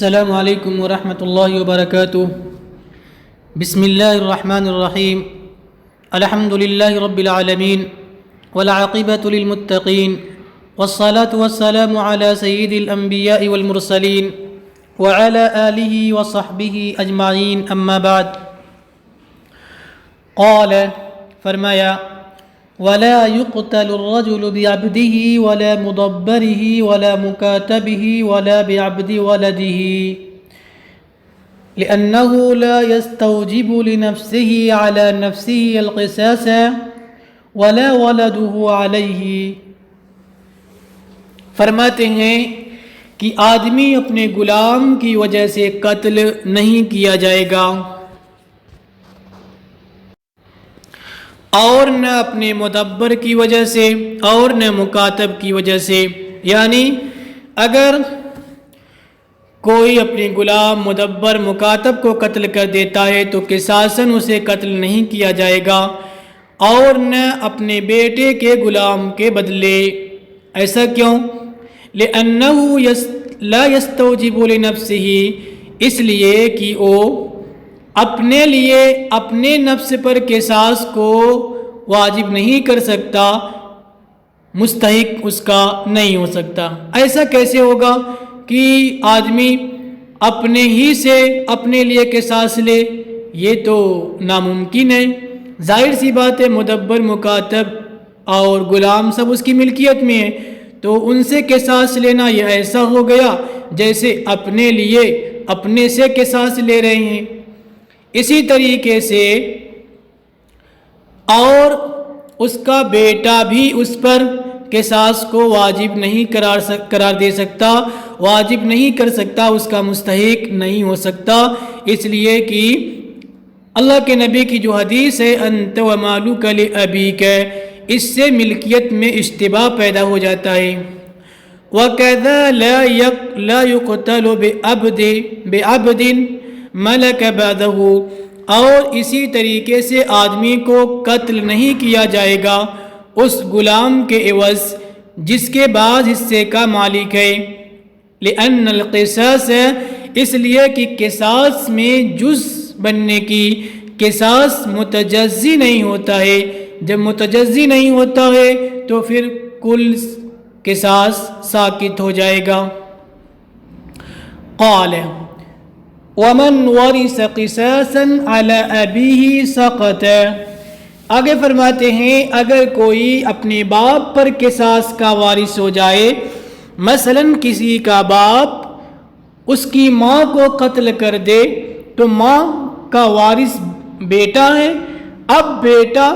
السلام علیکم ورحمۃ اللہ وبرکاتہ۔ بسم اللہ الرحمن الرحیم۔ الحمد للہ رب العالمین والعاقبۃ للمتقین والصلاة والسلام علی سید الانبیاء والمرسلین وعلی آلہ وصحبہ اجمعین، اما بعد۔ قال، فرمایا، ولا يقتل الرجل بعبده ولا مدبره ولا مكاتبه ولا بعبد ولده لأنه لا يستوجب لنفسه على نفسه القصاص ولا ولده عليه۔ فرماتے ہیں کہ آدمی اپنے غلام کی وجہ سے قتل نہیں کیا جائے گا اور نہ اپنے مدبر کی وجہ سے اور نہ مکاتب کی وجہ سے، یعنی اگر کوئی اپنے غلام مدبر مکاتب کو قتل کر دیتا ہے تو قصاصاً اسے قتل نہیں کیا جائے گا اور نہ اپنے بیٹے کے غلام کے بدلے۔ ایسا کیوں؟ لِأَنَّهُ لَا يَسْتَوْجِبُ لِنَفْسِهِ، اس لیے کہ وہ اپنے لیے اپنے نفس پر قصاص کو واجب نہیں کر سکتا، مستحق اس کا نہیں ہو سکتا۔ ایسا کیسے ہوگا کہ آدمی اپنے ہی سے اپنے لیے قصاص لے؟ یہ تو ناممکن ہے۔ ظاہر سی بات ہے، مدبر مکاتب اور غلام سب اس کی ملکیت میں ہے، تو ان سے قصاص لینا یہ ایسا ہو گیا جیسے اپنے لیے اپنے سے قصاص لے رہے ہیں۔ اسی طریقے سے اور اس کا بیٹا بھی اس پر قصاص کو واجب نہیں قرار دے سکتا، واجب نہیں کر سکتا، اس کا مستحق نہیں ہو سکتا، اس لیے کہ اللہ کے نبی کی جو حدیث ہے انت ومالک لابیک، اس سے ملکیت میں اشتباہ پیدا ہو جاتا ہے۔ وَكَذَا لَا يُقْتَلُ بِعَبْدٍ مَلَكَ بَعْدَهُ، اور اسی طریقے سے آدمی کو قتل نہیں کیا جائے گا اس غلام کے عوض جس کے بعد حصے کا مالک ہے۔ لِأَنَّ الْقِصَاصَ، اس لیے کہ قصاص میں جز بننے کی، قصاص متجزی نہیں ہوتا ہے، جب متجزی نہیں ہوتا ہے تو پھر کل قصاص ساقط ہو جائے گا۔ قال وَمَنْ وَرِثَ قِصَاصًا عَلَى أَبِيهِ سَقَطَ، آگے فرماتے ہیں اگر کوئی اپنے باپ پر قصاص کا وارث ہو جائے، مثلا کسی کا باپ اس کی ماں کو قتل کر دے تو ماں کا وارث بیٹا ہے، اب بیٹا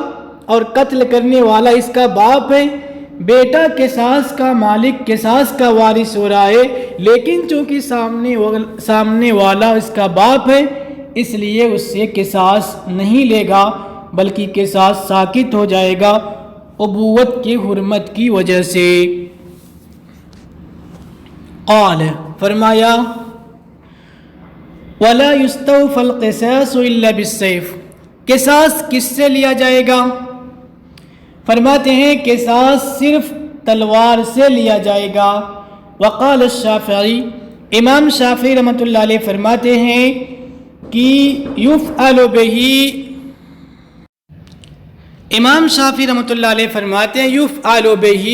اور قتل کرنے والا اس کا باپ ہے، بیٹا قصاص کا مالک، قصاص کا وارث ہو رہا ہے، لیکن چونکہ سامنے والا اس کا باپ ہے اس لیے اس سے قصاص نہیں لے گا بلکہ قصاص ساقط ہو جائے گا ابوت کی حرمت کی وجہ سے۔ قال، فرمایا، وَلَا يُسْتَوْفَى الْقِصَاصُ إِلَّا بِالسَّيْفِ، قصاص کس سے لیا جائے گا؟ فرماتے ہیں قصاص صرف تلوار سے لیا جائے گا۔ وقال الشافعی، امام شافعی رحمۃ اللہ علیہ فرماتے ہیں کہ یفعل بہ، امام شافعی رحمۃ اللہ علیہ فرماتے ہیں یفعل بہ،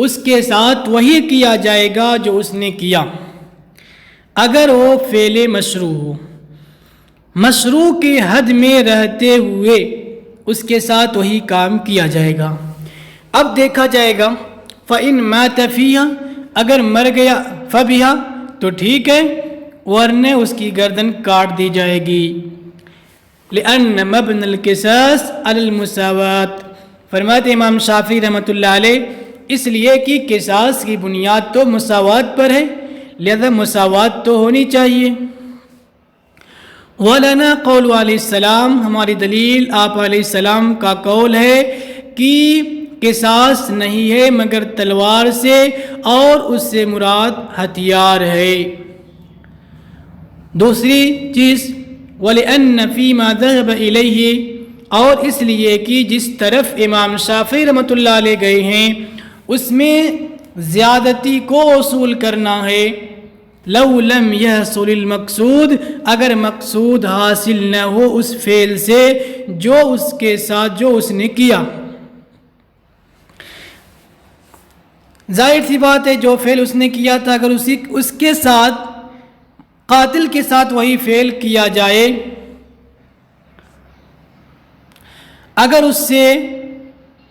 اس کے ساتھ وہی کیا جائے گا جو اس نے کیا، اگر وہ فعل مشروع ہو، مشروع کی حد میں رہتے ہوئے اس کے ساتھ وہی کام کیا جائے گا۔ اب دیکھا جائے گا فَإِن مَاتَ فِيهَا، اگر مر گیا فَبِهَا، تو ٹھیک ہے، ورنہ اس کی گردن کاٹ دی جائے گی۔ لِأَنَّ مَبْنَ الْقِصَاصِ عَلَى الْمُسَاوَاةِ، فرماتے امام شافعی رحمۃ اللہ علیہ اس لیے کہ قصاص کی بنیاد تو مساوات پر ہے، لہذا مساوات تو ہونی چاہیے۔ وَلَنَا قَوْلُ علیہ السلام، ہماری دلیل آپ علیہ السلام کا قول ہے کہ قصاص نہیں ہے مگر تلوار سے، اور اس سے مراد ہتھیار ہے۔ دوسری چیز وَلِأَنَّ فِي مَا ذَهَبَ إِلَيْهِ، اور اس لیے کہ جس طرف امام شافعی رحمۃ اللہ علیہ گئے ہیں اس میں زیادتی کو وصول کرنا ہے، لو لم يحصل المقصود، اگر مقصود حاصل نہ ہو اس فعل سے جو اس کے ساتھ جو اس نے کیا. ظاہر سی بات ہے جو فعل اس نے کیا تھا اگر اس کے ساتھ قاتل کے ساتھ وہی فعل کیا جائے، اگر اس سے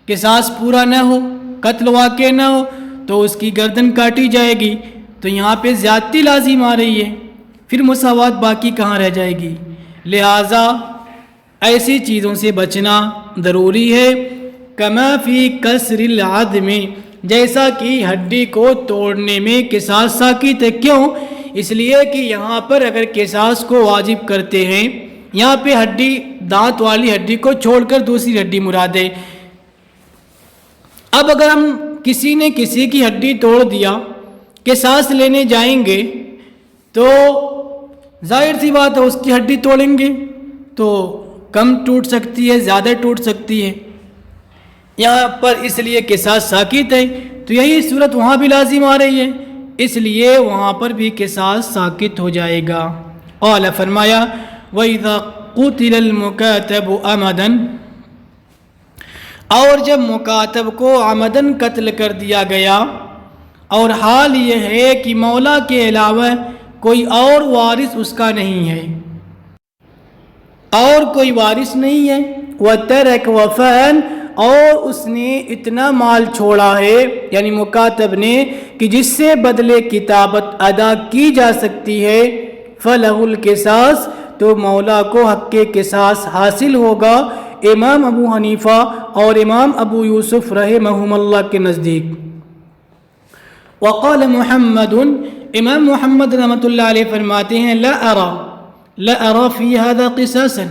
قصاص پورا نہ ہو، قتل واقع نہ ہو تو اس کی گردن کاٹی جائے گی. تو یہاں پہ زیادتی لازم آ رہی ہے، پھر مساوات باقی کہاں رہ جائے گی. لہٰذا ایسی چیزوں سے بچنا ضروری ہے. کما فی کسر العظم، جیسا کہ ہڈی کو توڑنے میں قصاص ساقط ہے. کیوں؟ اس لیے کہ یہاں پر اگر قصاص کو واجب کرتے ہیں، یہاں پہ ہڈی دانت والی ہڈی کو چھوڑ کر دوسری ہڈی مراد ہے. اب اگر ہم کسی نے کسی کی ہڈی توڑ دیا، قصاص لینے جائیں گے تو ظاہر سی بات ہے اس کی ہڈی توڑیں گے تو کم ٹوٹ سکتی ہے، زیادہ ٹوٹ سکتی ہے. یہاں پر اس لیے قصاص ساقط ہے، تو یہی صورت وہاں بھی لازم آ رہی ہے، اس لیے وہاں پر بھی قصاص ساقط ہو جائے گا. قال فرمایا وَإِذَا قُتِلَ الْمُكَاتَبُ عَمَدًا، اور جب مکاتب کو عمدن قتل کر دیا گیا اور حال یہ ہے کہ مولا کے علاوہ کوئی اور وارث اس کا نہیں ہے، اور کوئی وارث نہیں ہے. وَتَرَكَ وَفَاً، اور اس نے اتنا مال چھوڑا ہے یعنی مکاتب نے کہ جس سے بدلے کتابت ادا کی جا سکتی ہے. فَلَهُ الْقِصَاص، تو مولا کو حق کے قصاص حاصل ہوگا امام ابو حنیفہ اور امام ابو یوسف رحمہم اللہ کے نزدیک. وقال محمد، امام محمد رحمۃ اللہ علیہ فرماتے ہیں لا ارى فی هذا قصاصا،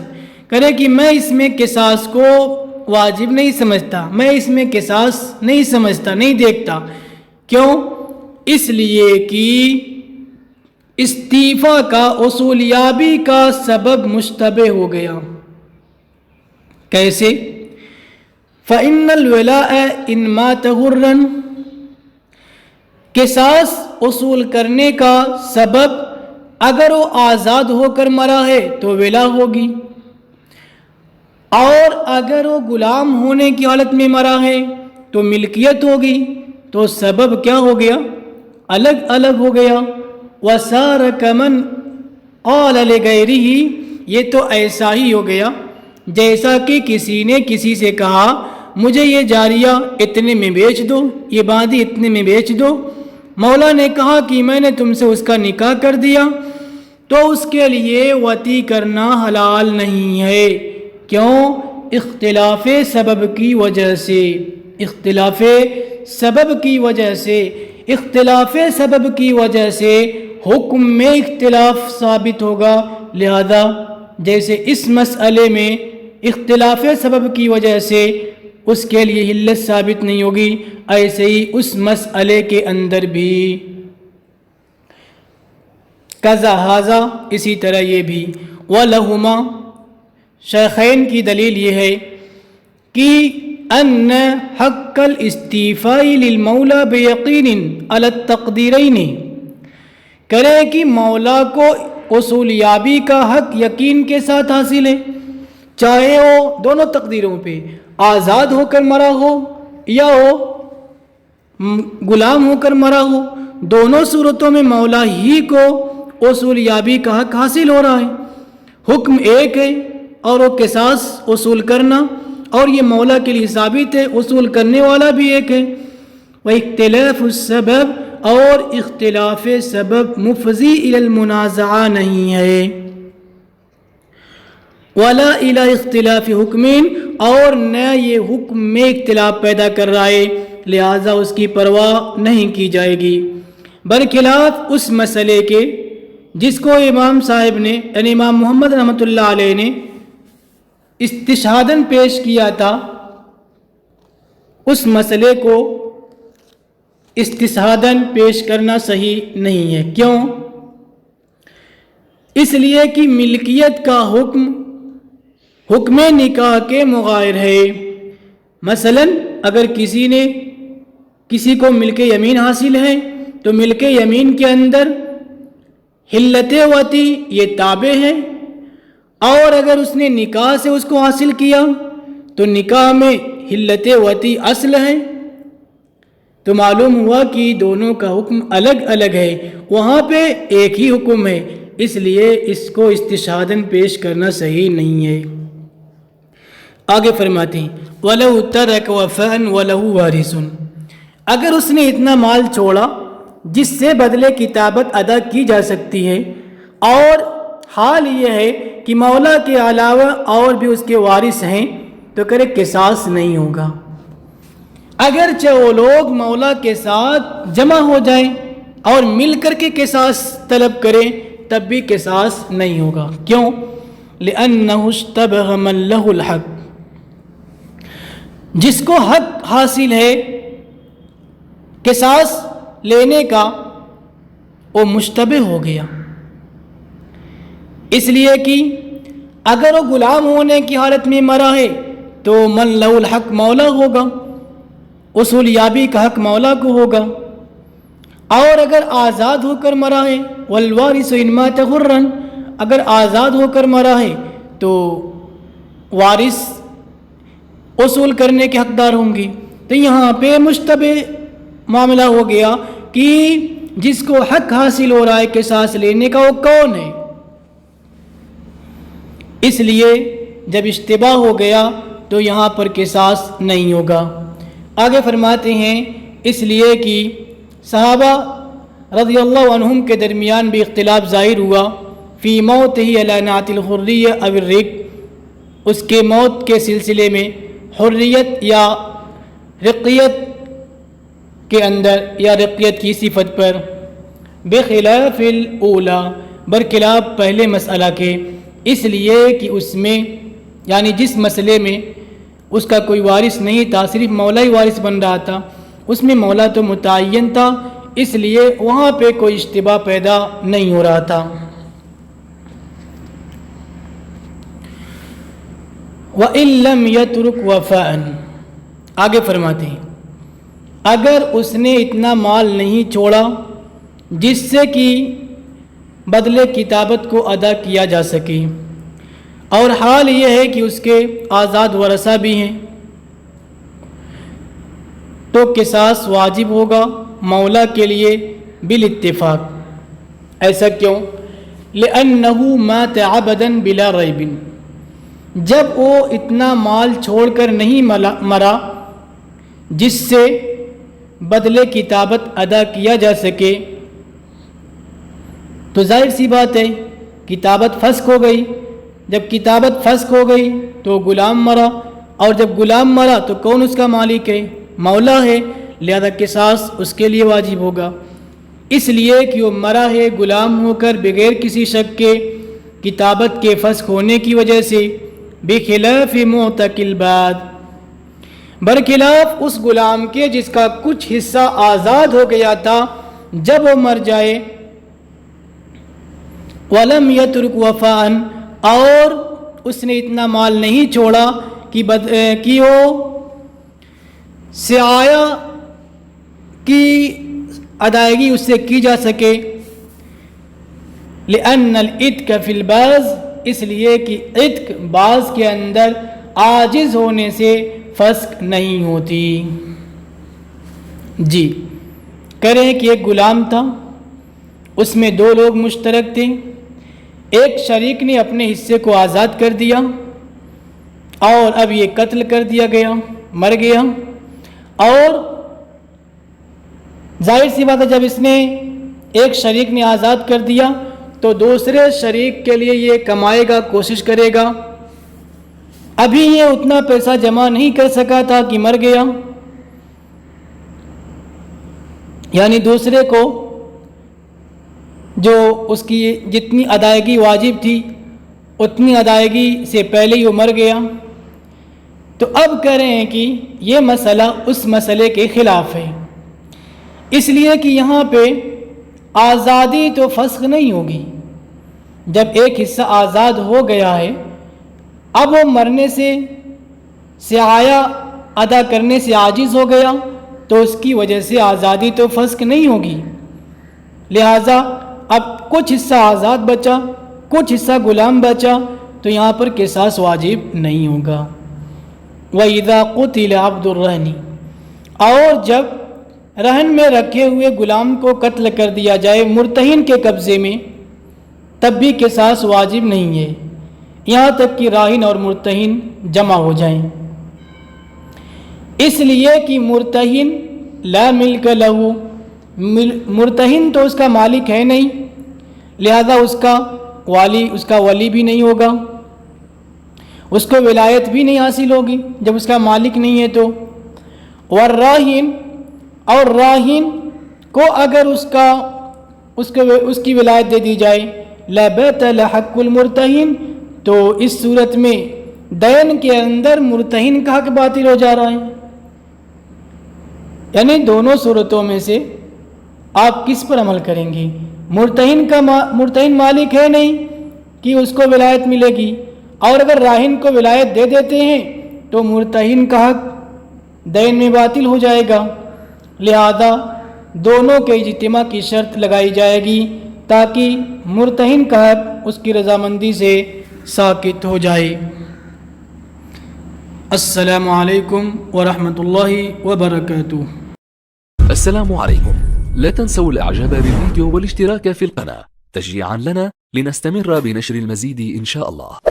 کرے کہ میں اس میں قصاص کو واجب نہیں سمجھتا، میں اس میں قصاص نہیں سمجھتا، نہیں دیکھتا. کیوں؟ اس لیے کہ استعفا کا اصولیابی کا سبب مشتبہ ہو گیا. کیسے؟ فَإِنَّ الْوَلَاءَ إِنْ مَاتَ حُرًّا، قصاص اصول کرنے کا سبب اگر وہ آزاد ہو کر مرا ہے تو ولا ہوگی، اور اگر وہ غلام ہونے کی حالت میں مرا ہے تو ملکیت ہوگی. تو سبب کیا ہو گیا؟ الگ الگ ہو گیا. وَسَارَ كَمَنْ قَالَ لِغَيْرِهِ، یہ تو ایسا ہی ہو گیا جیسا کہ کسی نے کسی سے کہا مجھے یہ جاریہ اتنے میں بیچ دو، یہ باندی اتنے میں بیچ دو. مولا نے کہا کہ میں نے تم سے اس کا نکاح کر دیا، تو اس کے لیے وطی کرنا حلال نہیں ہے. کیوں؟ اختلاف سبب کی وجہ سے، اختلاف سبب کی وجہ سے، اختلاف سبب کی وجہ سے حکم میں اختلاف ثابت ہوگا. لہذا جیسے اس مسئلے میں اختلاف سبب کی وجہ سے اس کے لیے حلت ثابت نہیں ہوگی، ایسے ہی اس مسئلے کے اندر بھی کذا ھذا، اسی طرح یہ بھی. وَلَہُمَا، شیخین کی دلیل یہ ہے کہ ان حق الاستیفاء للمولا بیقین علی التقدیرین، کرے کہ مولا کو اصولیابی کا حق یقین کے ساتھ حاصل ہے، چاہے وہ دونوں تقدیروں پہ آزاد ہو کر مرا ہو یا وہ غلام ہو کر مرا ہو، دونوں صورتوں میں مولا ہی کو اصولیابی کا حق حاصل ہو رہا ہے. حکم ایک ہے اور وہ قصاص اصول کرنا، اور یہ مولا کے لیے ثابت ہے، اصول کرنے والا بھی ایک ہے. واختلاف السبب، اور اختلاف سبب مفضی الی المنازعہ نہیں ہے. ولا الی اختلاف حکمین، اور نہ یہ حکم میں اختلاف پیدا کر رہا ہے، لہذا اس کی پرواہ نہیں کی جائے گی. برخلاف اس مسئلے کے جس کو امام صاحب نے یعنی امام محمد رحمۃ اللہ علیہ نے استشہاداً پیش کیا تھا، اس مسئلے کو استشہاداً پیش کرنا صحیح نہیں ہے. کیوں؟ اس لیے کہ ملکیت کا حکم نکاح کے مغایر ہے. مثلا اگر کسی نے کسی کو ملک یمین حاصل ہے تو ملک یمین کے اندر حلت وطی یہ تابع ہے، اور اگر اس نے نکاح سے اس کو حاصل کیا تو نکاح میں حلت وطی اصل ہے، تو معلوم ہوا کہ دونوں کا حکم الگ الگ ہے، وہاں پہ ایک ہی حکم ہے، اس لیے اس کو استشہاداً پیش کرنا صحیح نہیں ہے۔ آگے فرماتے ہیں وَلَوْ تَرَكَ وَفَاءً وَلَهُ وَارِثٌ، اگر اس نے اتنا مال چھوڑا جس سے بدلے کتابت ادا کی جا سکتی ہے، اور حال یہ ہے کہ مولا کے علاوہ اور بھی اس کے وارث ہیں، تو کرے قصاص نہیں ہوگا۔ اگرچہ وہ لوگ مولا کے ساتھ جمع ہو جائیں اور مل کر کے قصاص طلب کریں تب بھی قصاص نہیں ہوگا۔ کیوں؟ لِأَنَّهُ اشْتَبَهَ مَنْ لَهُ الْحَقُّ، جس کو حق حاصل ہے قصاص لینے کا وہ مشتبہ ہو گیا، اس لیے کہ اگر وہ غلام ہونے کی حالت میں مرا ہے تو من لہ الحق مولا ہوگا، اصول یابی کا حق مولا کو ہوگا، اور اگر آزاد ہو کر مرا ہے والوارث ان مات حرا، اگر آزاد ہو کر مرا ہے تو وارث اصول کرنے کے حقدار ہوں گے۔ تو یہاں پہ مشتبہ معاملہ ہو گیا کہ جس کو حق حاصل ہو رہا ہے قصاص لینے کا وہ کون ہے، اس لیے جب اشتباہ ہو گیا تو یہاں پر قصاص نہیں ہوگا۔ آگے فرماتے ہیں اس لیے کہ صحابہ رضی اللہ عنہم کے درمیان بھی اختلاف ظاہر ہوا فی موتہ علی نعت الحریہ او الرق، اس کے موت کے سلسلے میں حریت یا رقیت کے اندر یا رقیت کی صفت پر، بخلاف الاولی، برخلاف پہلے مسئلہ کے، اس لیے کہ اس میں یعنی جس مسئلے میں اس کا کوئی وارث نہیں تھا، صرف مولا ہی وارث بن رہا تھا، اس میں مولا تو متعین تھا، اس لیے وہاں پہ کوئی اشتباہ پیدا نہیں ہو رہا تھا۔ وَإِن لَّمْ يَتْرُكْ وَفَاءً، آگے فرماتے ہیں اگر اس نے اتنا مال نہیں چھوڑا جس سے کہ بدلے کتابت کو ادا کیا جا سکے، اور حال یہ ہے کہ اس کے آزاد ورثہ بھی ہیں، تو قصاص واجب ہوگا مولا کے لیے بالاتفاق۔ ایسا کیوں؟ لِأَنَّهُ مَاتَ عَبَدًا بِلَا رَيْبٍ، جب وہ اتنا مال چھوڑ کر نہیں مرا جس سے بدلے کتابت ادا کیا جا سکے، تو ظاہر سی بات ہے کتابت فسخ ہو گئی، جب کتابت فسخ ہو گئی تو غلام مرا، اور جب غلام مرا تو کون اس کا مالک ہے؟ مولا ہے، لہذا قصاص اس کے لیے واجب ہوگا، اس لیے کہ وہ مرا ہے غلام ہو کر بغیر کسی شک کے کتابت کے فسخ ہونے کی وجہ سے، بخلاف معتق الباد، برخلاف اس غلام کے جس کا کچھ حصہ آزاد ہو گیا تھا جب وہ مر جائے، وَلَمْ يَتْرُكْ وَفَاءً، اور اس نے اتنا مال نہیں چھوڑا کہ وہ سعایا کی ادائیگی اس سے کی جا سکے، لِأَنَّ الْعِتْقَ فِي الْبَعْضِ، اس لیے کہ عتق بعض کے اندر عاجز ہونے سے فسخ نہیں ہوتی۔ جی کریں کہ ایک غلام تھا، اس میں دو لوگ مشترک تھے، ایک شریک نے اپنے حصے کو آزاد کر دیا اور اب یہ قتل کر دیا گیا، مر گیا، اور ظاہر سی بات ہے جب اس نے ایک شریک نے آزاد کر دیا تو دوسرے شریک کے لیے یہ کمائے گا، کوشش کرے گا، ابھی یہ اتنا پیسہ جمع نہیں کر سکا تھا کہ مر گیا، یعنی دوسرے کو جو اس کی جتنی ادائیگی واجب تھی اتنی ادائیگی سے پہلے ہی وہ مر گیا، تو اب کہہ رہے ہیں کہ یہ مسئلہ اس مسئلے کے خلاف ہے، اس لیے کہ یہاں پہ آزادی تو فسخ نہیں ہوگی، جب ایک حصہ آزاد ہو گیا ہے اب وہ مرنے سے سعایا ادا کرنے سے عاجز ہو گیا تو اس کی وجہ سے آزادی تو فسخ نہیں ہوگی، لہٰذا اب کچھ حصہ آزاد بچا، کچھ حصہ غلام بچا، تو یہاں پر قصاص واجب نہیں ہوگا۔ وَإِذَا قُتِلَ عَبْدُ الرَّهْنِ، اور جب رہن میں رکھے ہوئے غلام کو قتل کر دیا جائے مرتہن کے قبضے میں، تب بھی قصاص واجب نہیں ہے، یہاں تک کہ راہن اور مرتہن جمع ہو جائیں، اس لیے کہ مرتہن لا ملک لہو، مرتہن تو اس کا مالک ہے نہیں، لہذا اس کا ولی بھی نہیں ہوگا، اس کو ولایت بھی نہیں حاصل ہوگی جب اس کا مالک نہیں ہے تو۔ والراہن، اور راہن کو اگر اس کی ولایت دے دی جائے، لَبَطَلَ حَقُّ الْمُرْتَہِنِ، تو اس صورت میں دین کے اندر مرتہن کا حق باطل ہو جا رہا ہے۔ یعنی دونوں صورتوں میں سے آپ کس پر عمل کریں گے؟ مرتہن مالک ہے نہیں کہ اس کو ولایت ملے گی، اور اگر راہن کو ولایت دے دیتے ہیں تو مرتہن کا حق دین میں باطل ہو جائے گا، لہذا دونوں کے اجتماع کی شرط لگائی جائے گی تاکہ مرتہن کا حق اس کی رضامندی سے ساقط ہو جائے۔ السلام علیکم ورحمۃ اللہ وبرکاتہ۔ السلام عليكم. لا تنسوا الاعجاب بالفيديو والاشتراك في القناة تشجيعا لنا لنستمر بنشر المزيد إن شاء الله.